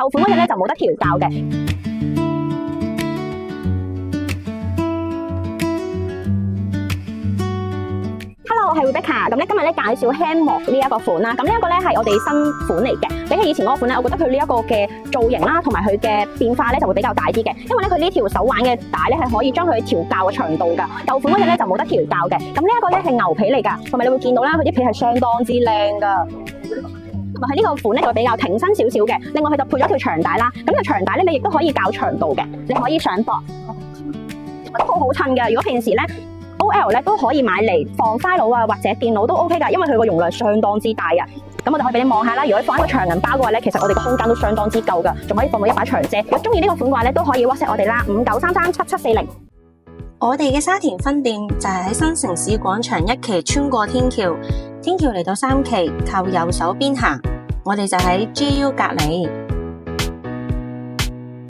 舊款嗰隻咧就冇得調校嘅。Hello， 我係 Rebecca，咁咧今日咧介紹 Hammock 呢一個款啦。咁呢一個咧係我哋新款嚟嘅，比起以前嗰個款咧，我覺得佢呢一個嘅造型啦，同埋佢嘅變化咧就會比較大啲嘅。因為咧佢呢條手環嘅帶咧係可以將佢調校嘅長度㗎。舊款嗰隻咧就冇得調校嘅。咁呢一個咧係牛皮嚟㗎，同埋你會見到啦，佢啲皮係相當之靚㗎。同埋佢呢個款咧就會比較挺身少少嘅。另外佢就配咗條長帶啦。咁條長帶咧你亦都可以較長度嘅，你可以上膊，都好襯嘅。如果平時咧OL 咧都可以買嚟放 file 啊或者電腦都 OK 㗎，因為佢個容量相當之大啊。咁我就可以俾你望下啦。如果你放一個長銀包嘅話咧，其實我哋個空間都相當之夠㗎，仲可以放到一把長遮。如果中意呢個款嘅話咧，都可以 WhatsApp 我哋啦，59337740。我哋嘅沙田分店就係喺新城市廣場1期穿過天橋，天橋嚟到3期靠右手邊行，我哋就喺 GU 隔離。